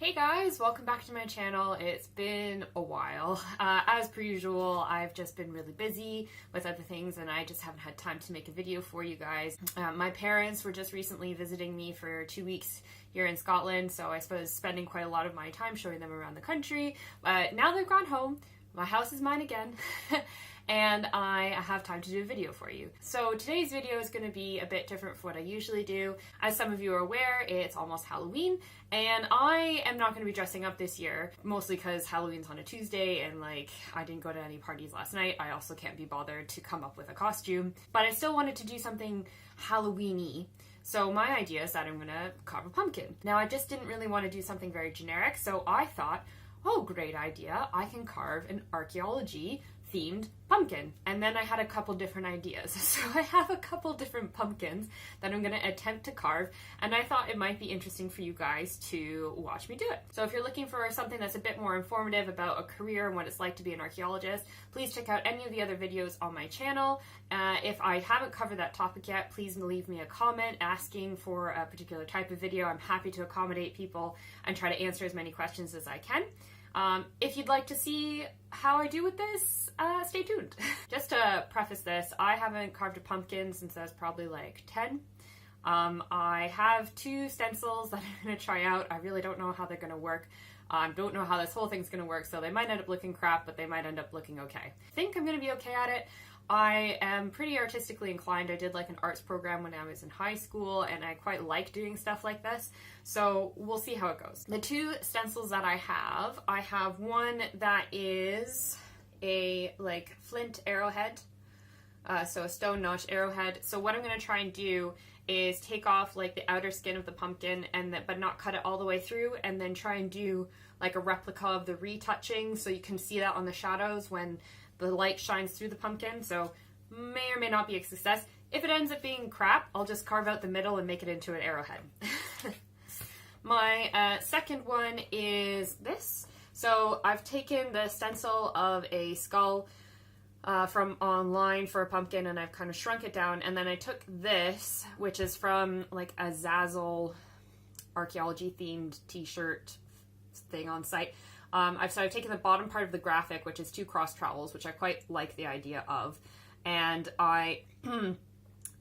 Hey guys, welcome back to my channel. It's been a while. As per usual, I've just been really busy with other things and I just haven't had time to make a video for you guys. My parents were just recently visiting me for 2 weeks here in Scotland, so I suppose spending quite a lot of my time showing them around the country. But now they've gone home, my house is mine again. And I have time to do a video for you. So today's video is going to be a bit different from what I usually do. As some of you are aware, it's almost Halloween, and I am not going to be dressing up this year, mostly because Halloween's on a Tuesday, and I didn't go to any parties last night. I also can't be bothered to come up with a costume, but I still wanted to do something Halloween-y. So my idea is that I'm going to carve a pumpkin. Now I just didn't really want to do something very generic, so I thought, oh, great idea, I can carve an archaeology-themed pumpkin. And then I had a couple different ideas. So I have a couple different pumpkins that I'm going to attempt to carve, and I thought it might be interesting for you guys to watch me do it. So if you're looking for something that's a bit more informative about a career and what it's like to be an archaeologist, please check out any of the other videos on my channel. If I haven't covered that topic yet, please leave me a comment asking for a particular type of video. I'm happy to accommodate people and try to answer as many questions as I can. If you'd like to see how I do with this, stay tuned. Just to preface this, I haven't carved a pumpkin since I was probably like 10. I have 2 stencils that I'm going to try out. I really don't know how they're going to work. Don't know how this whole thing's going to work, so they might end up looking crap, but they might end up looking okay. I think I'm going to be okay at it. I am pretty artistically inclined. I did an arts program when I was in high school, and I quite like doing stuff like this, so we'll see how it goes. The 2 stencils that I have one that is a flint arrowhead, so a stone notch arrowhead. So what I'm going to try and do is take off the outer skin of the pumpkin but not cut it all the way through, and then try and do a replica of the retouching, so you can see that on the shadows when the light shines through the pumpkin. So may or may not be a success. If it ends up being crap, I'll just carve out the middle and make it into an arrowhead. My second one is this. So I've taken the stencil of a skull from online for a pumpkin, and I've kind of shrunk it down, and then I took this, which is from a Zazzle archaeology-themed t-shirt thing on site. So I've taken the bottom part of the graphic, which is 2 cross trowels, which I quite like the idea of, and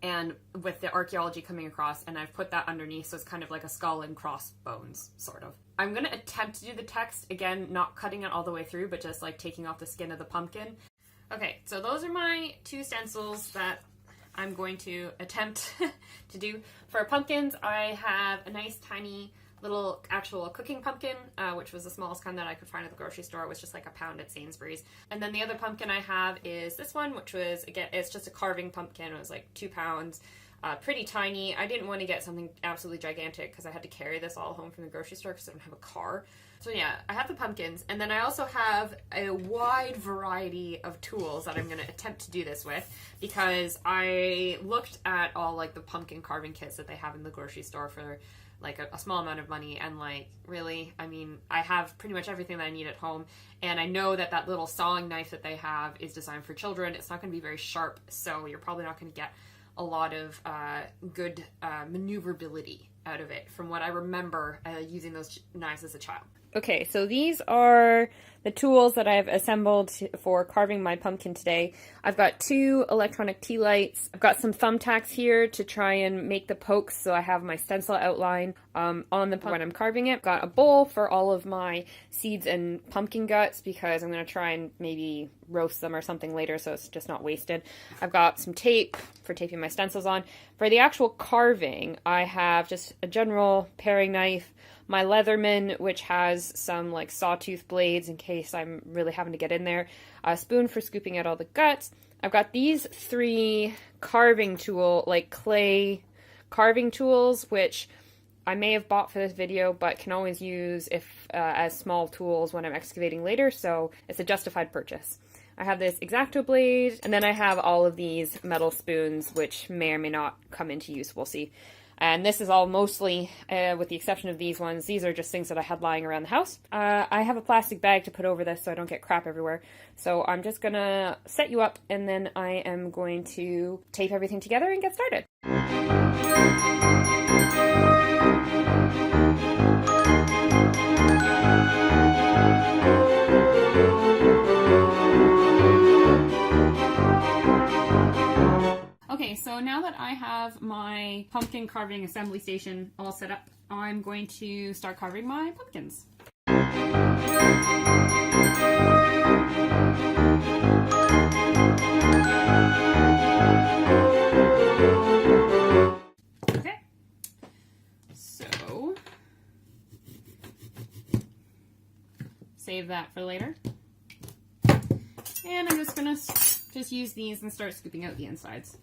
and with the archaeology coming across, and I've put that underneath, so it's kind of like a skull and crossbones, sort of. I'm going to attempt to do the text, again, not cutting it all the way through, but just taking off the skin of the pumpkin. Okay, so those are my 2 stencils that I'm going to attempt to do. For pumpkins, I have a nice tiny little actual cooking pumpkin, which was the smallest kind that I could find at the grocery store. It was just a pound at Sainsbury's. And then the other pumpkin I have is this one, which was, again, it's just a carving pumpkin. It was 2 pounds, pretty tiny. I didn't want to get something absolutely gigantic because I had to carry this all home from the grocery store because I don't have a car. So yeah, I have the pumpkins, and then I also have a wide variety of tools that I'm going to attempt to do this with, because I looked at all the pumpkin carving kits that they have in the grocery store for a small amount of money, and really, I mean, I have pretty much everything that I need at home, and I know that that little sawing knife that they have is designed for children. It's not going to be very sharp, so you're probably not going to get a lot of good maneuverability out of it, from what I remember using those knives as a child. Okay, so these are the tools that I've assembled for carving my pumpkin today. I've got 2 electronic tea lights. I've got some thumbtacks here to try and make the pokes, so I have my stencil outline on the pumpkin when I'm carving it. I've got a bowl for all of my seeds and pumpkin guts, because I'm going to try and maybe roast them or something later, so it's just not wasted. I've got some tape for taping my stencils on. For the actual carving, I have just a general paring knife, my Leatherman, which has some sawtooth blades in case I'm really having to get in there, a spoon for scooping out all the guts. I've got these 3 carving clay carving tools, which I may have bought for this video, but can always use as small tools when I'm excavating later, so it's a justified purchase. I have this X-Acto blade, and then I have all of these metal spoons, which may or may not come into use, we'll see. And this is all mostly, with the exception of these ones, these are just things that I had lying around the house. I have a plastic bag to put over this so I don't get crap everywhere. So I'm just gonna set you up, and then I am going to tape everything together and get started. my pumpkin carving assembly station all set up, I'm going to start carving my pumpkins. Okay, so save that for later. And I'm just gonna use these and start scooping out the insides.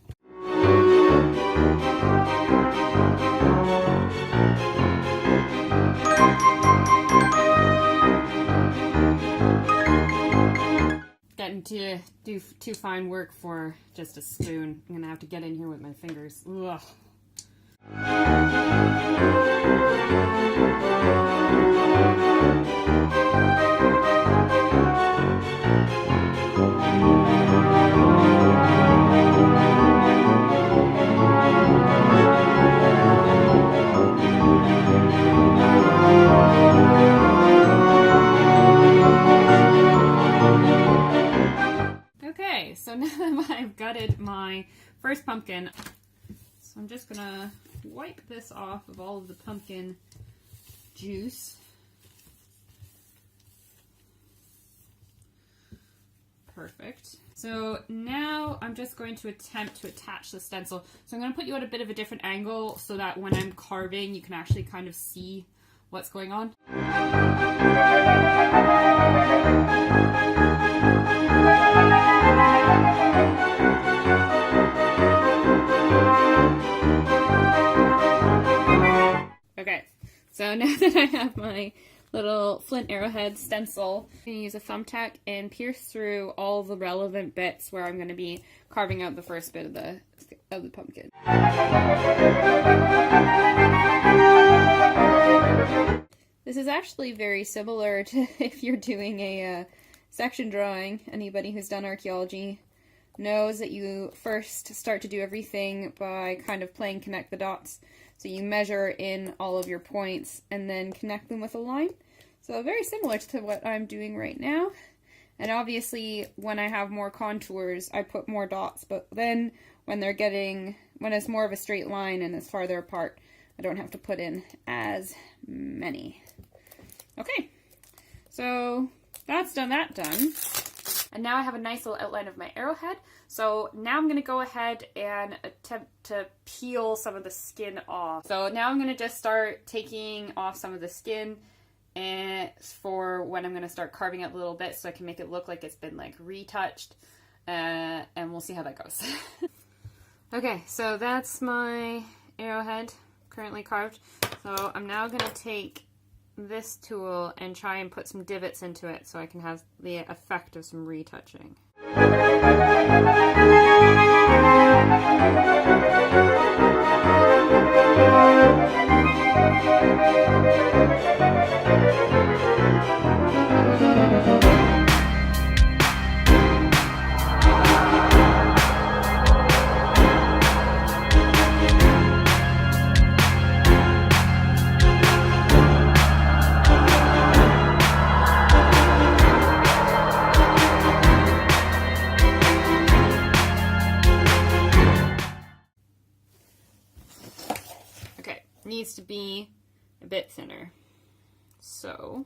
Getting to do too fine work for just a spoon. I'm gonna have to get in here with my fingers. Ugh. Okay, so now that I've gutted my first pumpkin, so I'm just gonna wipe this off of all of the pumpkin juice. Perfect. So now I'm just going to attempt to attach the stencil. So I'm going to put you at a bit of a different angle so that when I'm carving you can actually kind of see what's going on. Okay, so now that I have my little flint arrowhead stencil, I'm going to use a thumbtack and pierce through all the relevant bits where I'm going to be carving out the first bit of the pumpkin. This is actually very similar to if you're doing a section drawing. Anybody who's done archaeology knows that you first start to do everything by kind of playing connect the dots. So you measure in all of your points and then connect them with a line. So very similar to what I'm doing right now. And obviously when I have more contours, I put more dots, but then when it's more of a straight line and it's farther apart, I don't have to put in as many. Okay, so that's done. And now I have a nice little outline of my arrowhead. So now I'm going to go ahead and attempt to peel some of the skin off. So now I'm going to just start taking off some of the skin and for when I'm going to start carving it a little bit so I can make it look like it's been like retouched. And we'll see how that goes. Okay, so that's my arrowhead currently carved. So I'm now going to take this tool and try and put some divots into it so I can have the effect of some retouching. Needs to be a bit thinner. So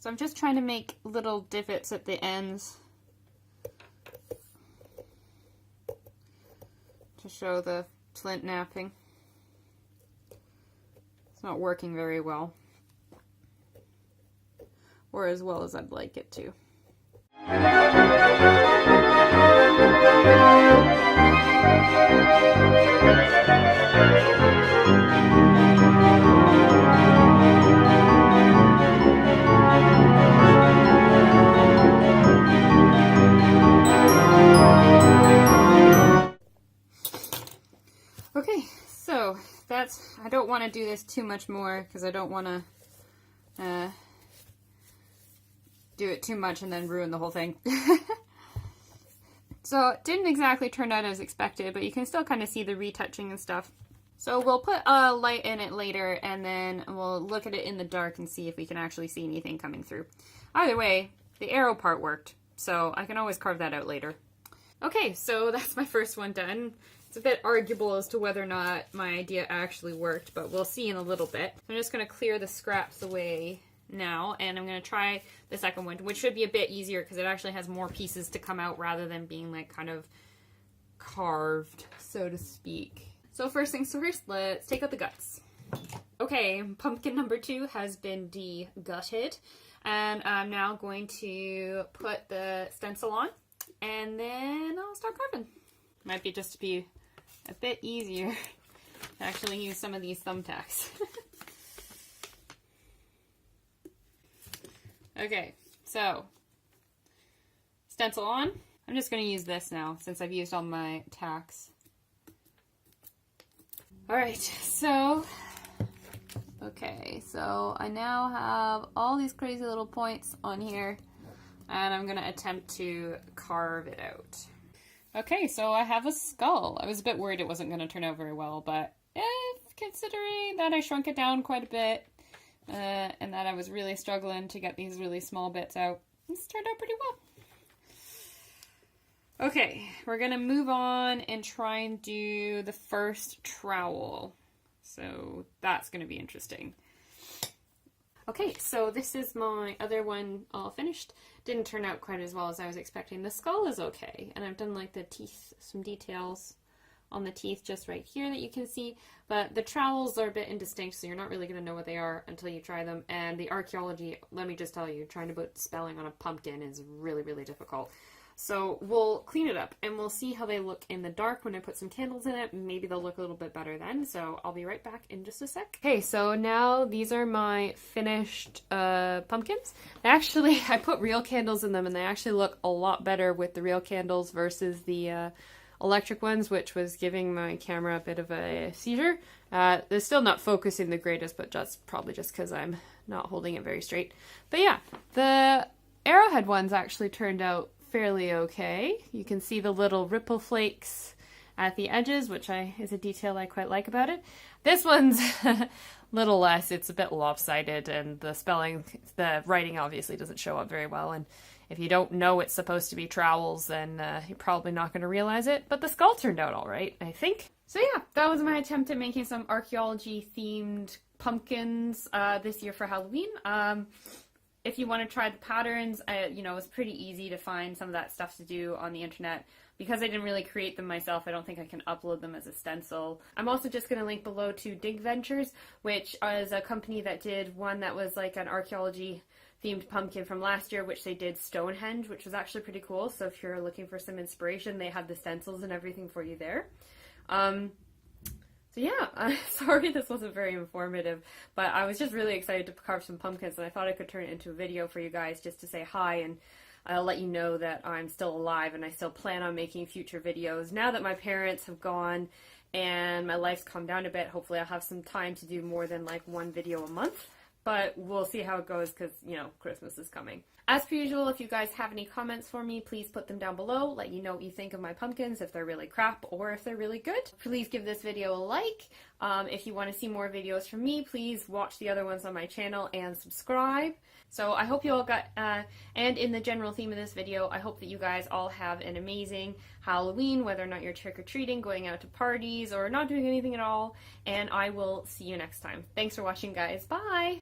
I'm just trying to make little divots at the ends to show the flint napping. It's not working very well, or as well as I'd like it to. I don't want to do this too much more because I don't want to do it too much and then ruin the whole thing. So it didn't exactly turn out as expected, but you can still kind of see the retouching and stuff. So we'll put a light in it later, and then we'll look at it in the dark and see if we can actually see anything coming through. Either way, the arrow part worked, so I can always carve that out later. Okay, so that's my first one done. It's a bit arguable as to whether or not my idea actually worked, but we'll see in a little bit. I'm just going to clear the scraps away now, and I'm going to try the second one, which should be a bit easier because it actually has more pieces to come out rather than being like kind of carved, so to speak. So first things first, let's take out the guts. Okay, pumpkin number 2 has been de-gutted, and I'm now going to put the stencil on, and then I'll start carving. Might be just to be a bit easier to actually use some of these thumbtacks. Okay, so stencil on. I'm just going to use this now since I've used all my tacks. Alright, so I now have all these crazy little points on here, and I'm going to attempt to carve it out. Okay, so I have a skull. I was a bit worried it wasn't going to turn out very well, but considering that I shrunk it down quite a bit, and that I was really struggling to get these really small bits out, it's turned out pretty well. Okay, we're going to move on and try and do the first trowel. So that's going to be interesting. Okay, so this is my other one all finished. Didn't turn out quite as well as I was expecting. The skull is okay, and I've done like the teeth, some details on the teeth just right here that you can see, but the trowels are a bit indistinct, so you're not really going to know what they are until you try them. And the archaeology, let me just tell you, trying to put spelling on a pumpkin is really, really difficult. So we'll clean it up and we'll see how they look in the dark when I put some candles in it. Maybe they'll look a little bit better then, so I'll be right back in just a sec. Okay, so now these are my finished pumpkins. Actually, I put real candles in them and they actually look a lot better with the real candles versus the electric ones, which was giving my camera a bit of a seizure. They're still not focusing the greatest, but just probably just because I'm not holding it very straight. But yeah, the arrowhead ones actually turned out fairly okay. You can see the little ripple flakes at the edges, which is a detail I quite like about it. This one's a little less. It's a bit lopsided, and the writing obviously doesn't show up very well, and if you don't know it's supposed to be trowels, then you're probably not going to realize it, but the skull turned out all right, I think. So yeah, that was my attempt at making some archaeology-themed pumpkins this year for Halloween. If you want to try the patterns, it's pretty easy to find some of that stuff to do on the internet. Because I didn't really create them myself, I don't think I can upload them as a stencil. I'm also just going to link below to Digventures, which is a company that did one that was like an archaeology-themed pumpkin from last year, which they did Stonehenge, which was actually pretty cool. So if you're looking for some inspiration, they have the stencils and everything for you there. So yeah, sorry this wasn't very informative, but I was just really excited to carve some pumpkins, and I thought I could turn it into a video for you guys just to say hi, and I'll let you know that I'm still alive and I still plan on making future videos. Now that my parents have gone and my life's calmed down a bit, hopefully I'll have some time to do more than like one video a month. But we'll see how it goes because, Christmas is coming. As per usual, if you guys have any comments for me, please put them down below. Let you know what you think of my pumpkins, if they're really crap or if they're really good. Please give this video a like. If you want to see more videos from me, please watch the other ones on my channel and subscribe. So I hope you all got, and in the general theme of this video, I hope that you guys all have an amazing Halloween, whether or not you're trick-or-treating, going out to parties, or not doing anything at all. And I will see you next time. Thanks for watching, guys. Bye!